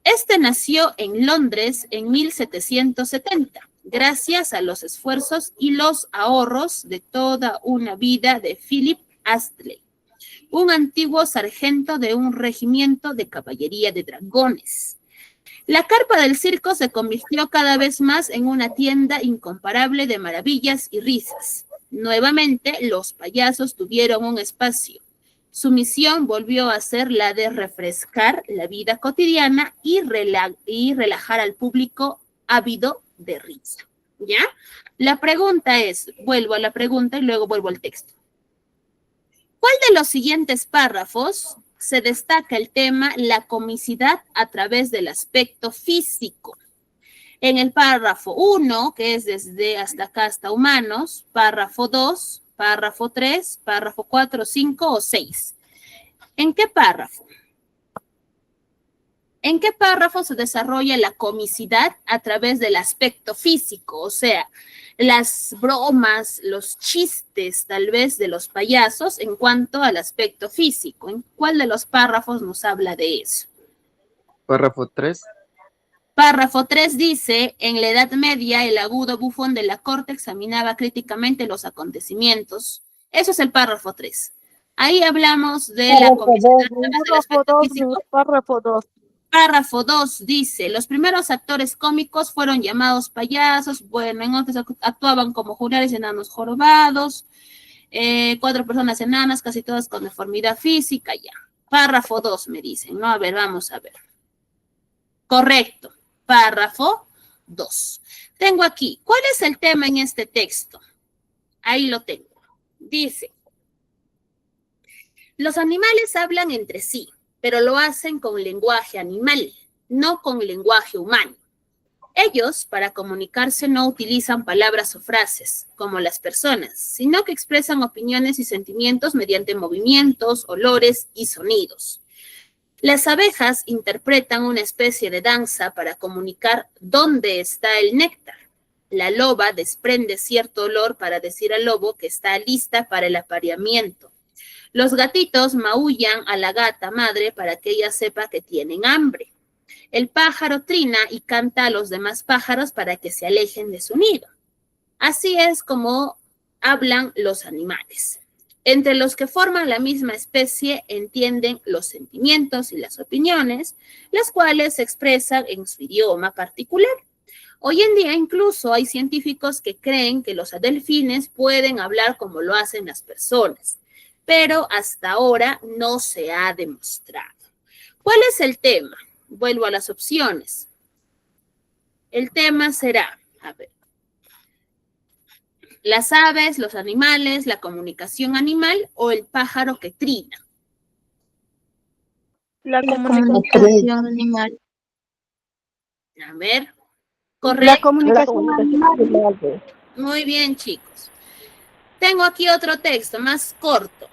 Este nació en Londres en 1770, gracias a los esfuerzos y los ahorros de toda una vida de Philip Astley, un antiguo sargento de un regimiento de caballería de dragones. La carpa del circo se convirtió cada vez más en una tienda incomparable de maravillas y risas. Nuevamente, los payasos tuvieron un espacio. Su misión volvió a ser la de refrescar la vida cotidiana y relajar al público ávido de risa. ¿Ya? La pregunta es, vuelvo a la pregunta y luego vuelvo al texto. ¿Cuál de los siguientes párrafos se destaca el tema la comicidad a través del aspecto físico? En el párrafo 1, que es desde hasta acá hasta humanos, párrafo 2, párrafo 3, párrafo 4, 5 o 6. ¿En qué párrafo? ¿En qué párrafo se desarrolla la comicidad a través del aspecto físico? O sea, las bromas, los chistes tal vez de los payasos en cuanto al aspecto físico. ¿En cuál de los párrafos nos habla de eso? Párrafo 3. Párrafo 3 dice, en la Edad Media el agudo bufón de la corte examinaba críticamente los acontecimientos. Eso es el párrafo 3. Ahí hablamos de la comicidad a través del aspecto físico. Párrafo 2. Párrafo 2 dice, los primeros actores cómicos fueron llamados payasos, bueno, en otros actuaban como juglares y enanos jorobados, 4 personas enanas, casi todas con deformidad física, ya. Párrafo 2 me dicen, ¿no? A ver, vamos a ver. Correcto. Párrafo 2. Tengo aquí, ¿cuál es el tema en este texto? Ahí lo tengo. Dice, los animales hablan entre sí, pero lo hacen con lenguaje animal, no con lenguaje humano. Ellos, para comunicarse, no utilizan palabras o frases, como las personas, sino que expresan opiniones y sentimientos mediante movimientos, olores y sonidos. Las abejas interpretan una especie de danza para comunicar dónde está el néctar. La loba desprende cierto olor para decir al lobo que está lista para el apareamiento. Los gatitos maullan a la gata madre para que ella sepa que tienen hambre. El pájaro trina y canta a los demás pájaros para que se alejen de su nido. Así es como hablan los animales. Entre los que forman la misma especie entienden los sentimientos y las opiniones, las cuales se expresan en su idioma particular. Hoy en día incluso hay científicos que creen que los delfines pueden hablar como lo hacen las personas, pero hasta ahora no se ha demostrado. ¿Cuál es el tema? Vuelvo a las opciones. El tema será, a ver, las aves, los animales, la comunicación animal o el pájaro que trina. La comunicación animal. A ver, La correcto. comunicación animal. Muy bien, chicos. Tengo aquí otro texto más corto.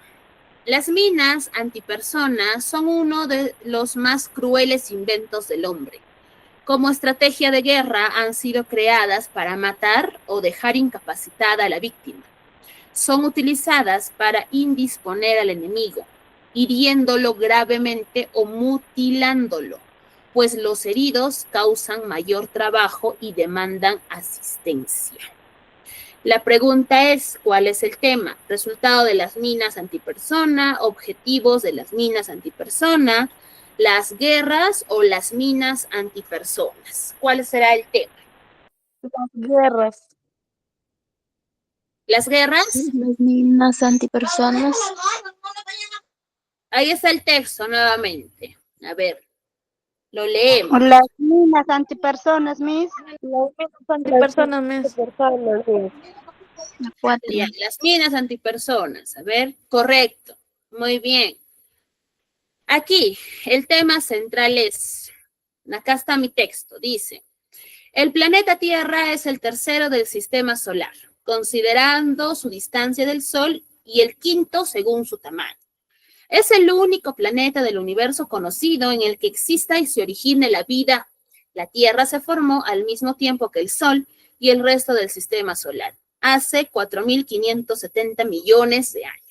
Las minas antipersonas son uno de los más crueles inventos del hombre. Como estrategia de guerra han sido creadas para matar o dejar incapacitada a la víctima. Son utilizadas para indisponer al enemigo, hiriéndolo gravemente o mutilándolo, pues los heridos causan mayor trabajo y demandan asistencia. La pregunta es, ¿cuál es el tema? Resultado de las minas antipersona, objetivos de las minas antipersona, las guerras o las minas antipersonas. ¿Cuál será el tema? Las guerras. ¿Las guerras? Las minas antipersonas. Ahí está el texto nuevamente. A ver, lo leemos. Las minas antipersonas, Miss. Las mismas antipersonas, Miss. La 4. Ya, las minas antipersonas. A ver, correcto. Muy bien. Aquí, el tema central es, acá está mi texto, dice, el planeta Tierra es el tercero del sistema solar, considerando su distancia del Sol y el quinto según su tamaño. Es el único planeta del universo conocido en el que exista y se origine la vida. La Tierra se formó al mismo tiempo que el Sol y el resto del sistema solar, hace 4.570 millones de años.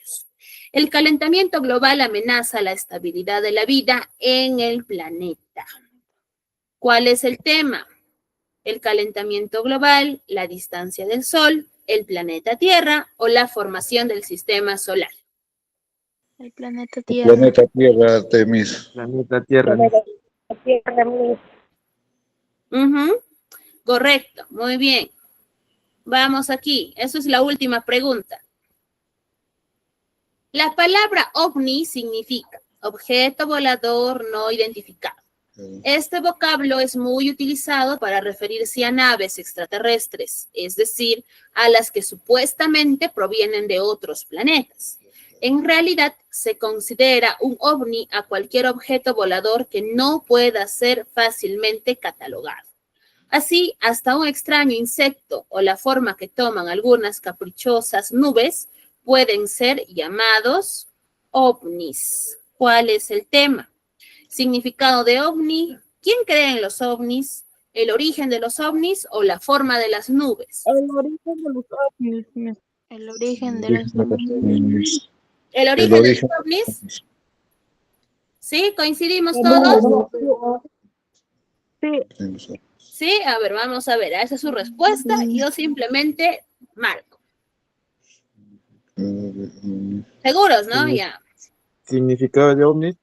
El calentamiento global amenaza la estabilidad de la vida en el planeta. ¿Cuál es el tema? El calentamiento global, la distancia del Sol, el planeta Tierra o la formación del sistema solar. El planeta Tierra. Planeta Tierra, Artemis. Planeta Tierra. Correcto, muy bien. Vamos aquí, eso es la última pregunta. La palabra ovni significa objeto volador no identificado. Este vocablo es muy utilizado para referirse a naves extraterrestres, es decir, a las que supuestamente provienen de otros planetas. En realidad, se considera un ovni a cualquier objeto volador que no pueda ser fácilmente catalogado. Así, hasta un extraño insecto o la forma que toman algunas caprichosas nubes pueden ser llamados ovnis. ¿Cuál es el tema? Significado de ovni. ¿Quién cree en los ovnis? ¿El origen de los ovnis o la forma de las nubes? El origen de los ovnis, Miss. El origen de los ovnis. ¿El origen de los ovnis? ¿Sí? ¿Coincidimos todos? Sí. Sí, a ver, vamos a ver. Esa es su respuesta. Yo simplemente marco. ¿Seguros, no? Ya. Significado de ovni.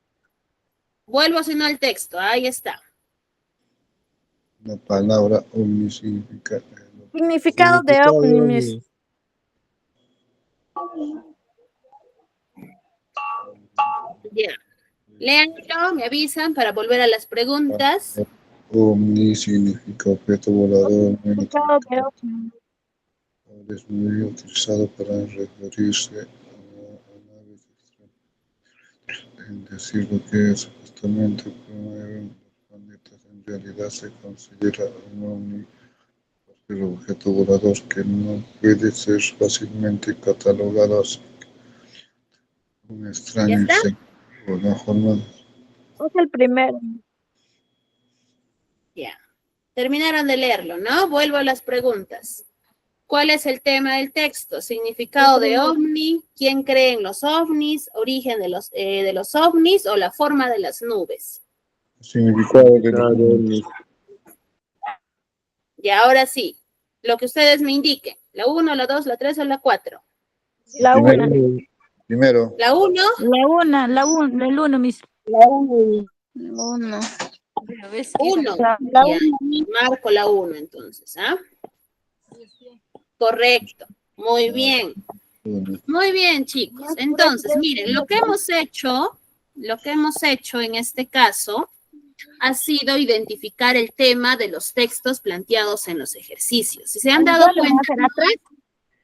Vuelvo sino al texto. Ahí está. La palabra ovni significa. Significado de ovni, Miss. Ya. Léanlo, me avisan para volver a las preguntas. OVNI significa objeto volador no Significado de identificado. ovni. Ahora es muy utilizado para referirse a naves extraterrestres. En decir lo que supuestamente promueven los planetas, en realidad se considera un ovni el objeto volador que no puede ser fácilmente catalogado así un ¿Ya extraño está? insecto o no formado. Es el primero. Ya. Terminaron de leerlo, ¿no? Vuelvo a las preguntas. ¿Cuál es el tema del texto? Significado de ovni, quién cree en los ovnis, origen de los ovnis o la forma de las nubes. Significado de Significado de ovnis. Y ahora sí, lo que ustedes me indiquen. La 1, la 2, la 3 o la 4. La primero, una. primero, La 1, El uno, mis. Uno. ¿Ves? 1. La Ya, una. marco la 1 entonces, ¿ah? Correcto. Muy bien. Muy bien, chicos. Entonces, miren, lo que hemos hecho en este caso ha sido identificar el tema de los textos planteados en los ejercicios. Si se han dado cuenta,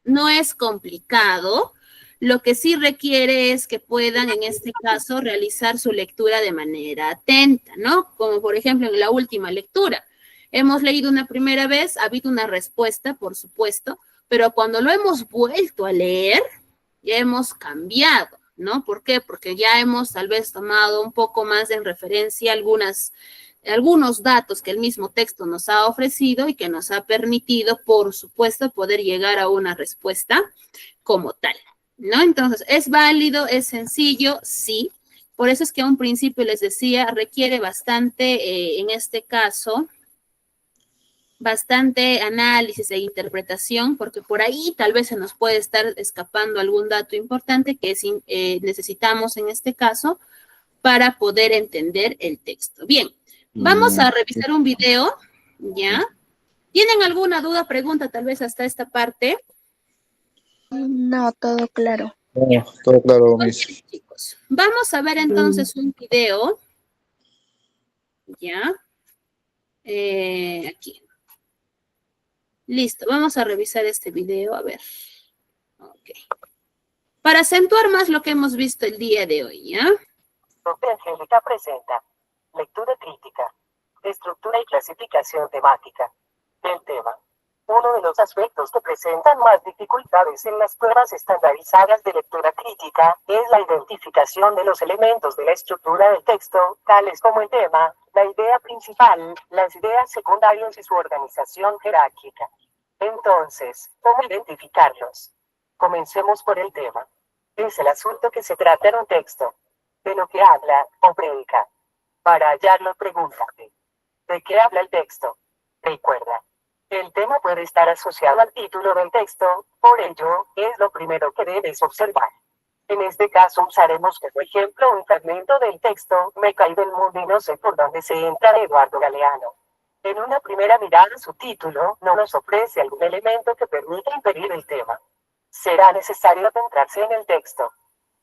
no es complicado. Lo que sí requiere es que puedan, en este caso, realizar su lectura de manera atenta, ¿no? Como por ejemplo en la última lectura. Hemos leído una primera vez, ha habido una respuesta, por supuesto, pero cuando lo hemos vuelto a leer, ya hemos cambiado, ¿no? ¿Por qué? Porque ya hemos tal vez tomado un poco más en referencia algunos datos que el mismo texto nos ha ofrecido y que nos ha permitido, por supuesto, poder llegar a una respuesta como tal, ¿no? Entonces, ¿es válido? ¿Es sencillo? Sí. Por eso es que a un principio les decía, requiere bastante, en este caso, bastante análisis e interpretación, porque por ahí tal vez se nos puede estar escapando algún dato importante que necesitamos en este caso para poder entender el texto. Bien, vamos a revisar un video, ¿ya? ¿Tienen alguna duda, pregunta tal vez hasta esta parte? No, todo claro. todo claro, Muy mis. bien, chicos. Vamos a ver entonces un video, ¿ya? Aquí. Listo, vamos a revisar este video, a ver. Ok. Para acentuar más lo que hemos visto el día de hoy, ¿ya? Profe Angélica presenta lectura crítica, estructura y clasificación temática del tema. Uno de los aspectos que presentan más dificultades en las pruebas estandarizadas de lectura crítica es la identificación de los elementos de la estructura del texto, tales como el tema, la idea principal, las ideas secundarias y su organización jerárquica. Entonces, ¿cómo identificarlos? Comencemos por el tema. Es el asunto que se trata en un texto. De lo que habla o predica. Para hallarlo, pregúntate. ¿De qué habla el texto? Recuerda. El tema puede estar asociado al título del texto, por ello, es lo primero que debes observar. En este caso usaremos como ejemplo un fragmento del texto, Me caí del mundo y no sé por dónde se entra, de Eduardo Galeano. En una primera mirada su título no nos ofrece algún elemento que permita inferir el tema. Será necesario adentrarse en el texto.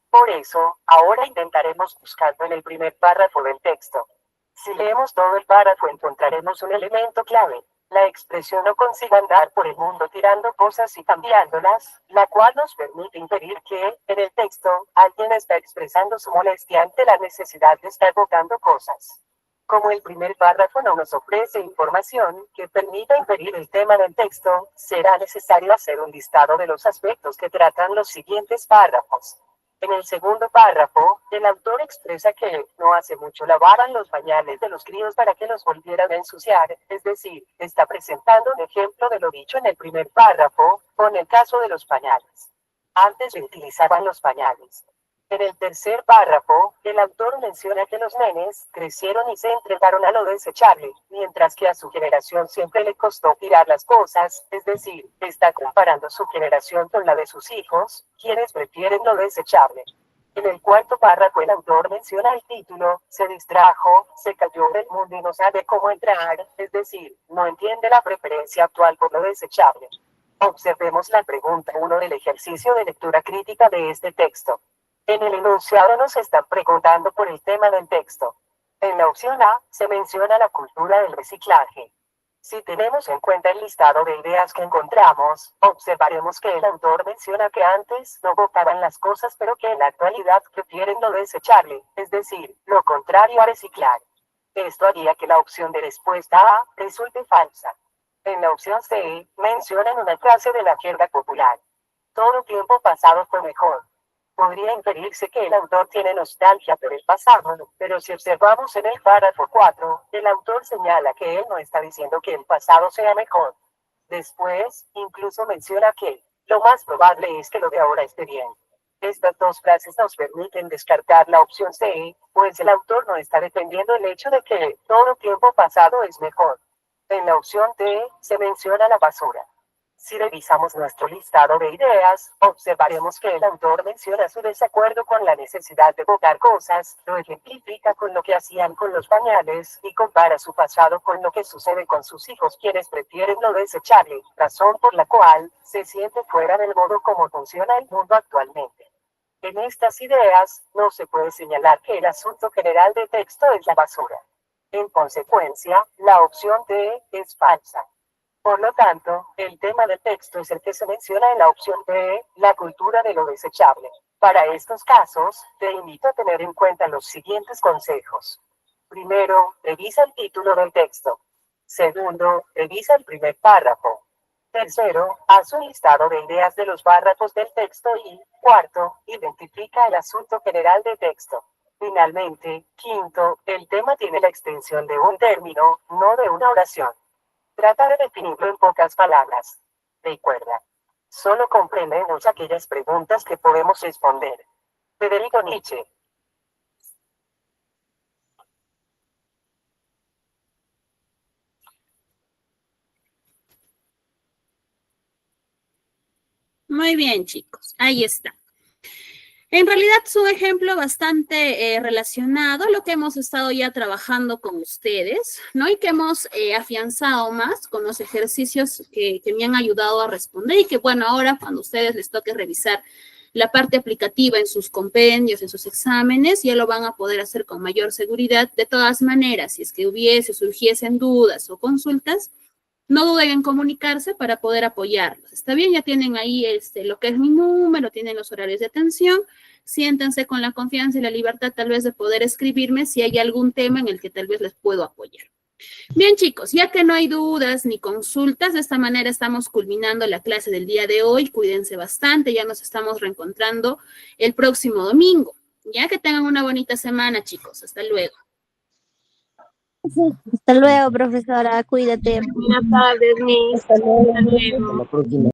Por eso, ahora intentaremos buscando en el primer párrafo del texto. Si leemos todo el párrafo encontraremos un elemento clave. La expresión no consigue andar por el mundo tirando cosas y cambiándolas, la cual nos permite inferir que, en el texto, alguien está expresando su molestia ante la necesidad de estar botando cosas. Como el primer párrafo no nos ofrece información que permita inferir el tema del texto, será necesario hacer un listado de los aspectos que tratan los siguientes párrafos. En el segundo párrafo, el autor expresa que no hace mucho lavaban los pañales de los críos para que los volvieran a ensuciar, es decir, está presentando un ejemplo de lo dicho en el primer párrafo, con el caso de los pañales. Antes se utilizaban los pañales. En el tercer párrafo, el autor menciona que los nenes crecieron y se entregaron a lo desechable, mientras que a su generación siempre le costó tirar las cosas, es decir, está comparando su generación con la de sus hijos, quienes prefieren lo desechable. En el cuarto párrafo el autor menciona el título, se distrajo, se cayó del mundo y no sabe cómo entrar, es decir, no entiende la preferencia actual por lo desechable. Observemos la pregunta 1 del ejercicio de lectura crítica de este texto. En el enunciado nos están preguntando por el tema del texto. En la opción A, se menciona la cultura del reciclaje. Si tenemos en cuenta el listado de ideas que encontramos, observaremos que el autor menciona que antes no botaban las cosas pero que en la actualidad prefieren lo desechable, es decir, lo contrario a reciclar. Esto haría que la opción de respuesta A resulte falsa. En la opción C, mencionan una frase de la jerga popular. Todo tiempo pasado fue mejor. Podría inferirse que el autor tiene nostalgia por el pasado, pero si observamos en el párrafo 4, el autor señala que él no está diciendo que el pasado sea mejor. Después, incluso menciona que lo más probable es que lo de ahora esté bien. Estas dos frases nos permiten descartar la opción C, pues el autor no está defendiendo el hecho de que todo tiempo pasado es mejor. En la opción D, se menciona la basura. Si revisamos nuestro listado de ideas, observaremos que el autor menciona su desacuerdo con la necesidad de botar cosas, lo ejemplifica con lo que hacían con los pañales, y compara su pasado con lo que sucede con sus hijos quienes prefieren lo desechable, razón por la cual se siente fuera del modo como funciona el mundo actualmente. En estas ideas, no se puede señalar que el asunto general de texto es la basura. En consecuencia, la opción D es falsa. Por lo tanto, el tema del texto es el que se menciona en la opción B, la cultura de lo desechable. Para estos casos, te invito a tener en cuenta los siguientes consejos. Primero, revisa el título del texto. Segundo, revisa el primer párrafo. Tercero, haz un listado de ideas de los párrafos del texto y, cuarto, identifica el asunto general del texto. Finalmente, quinto, el tema tiene la extensión de un término, no de una oración. Trata de definirlo en pocas palabras. Recuerda, solo comprendemos aquellas preguntas que podemos responder. Federico Nietzsche. Muy bien, chicos, ahí está. En realidad es un ejemplo bastante relacionado a lo que hemos estado ya trabajando con ustedes, ¿no? Y que hemos afianzado más con los ejercicios que me han ayudado a responder y que, bueno, ahora cuando a ustedes les toque revisar la parte aplicativa en sus compendios, en sus exámenes, ya lo van a poder hacer con mayor seguridad. De todas maneras, si es que surgiesen dudas o consultas, no duden en comunicarse para poder apoyarlos. ¿Está bien? Ya tienen ahí lo que es mi número, tienen los horarios de atención. Siéntanse con la confianza y la libertad tal vez de poder escribirme si hay algún tema en el que tal vez les puedo apoyar. Bien, chicos, ya que no hay dudas ni consultas, de esta manera estamos culminando la clase del día de hoy. Cuídense bastante, ya nos estamos reencontrando el próximo domingo. Ya que tengan una bonita semana, chicos. Hasta luego. Hasta luego, profesora. Cuídate. Buenas tardes, Miss. Hasta luego. Hasta luego. Hasta la próxima.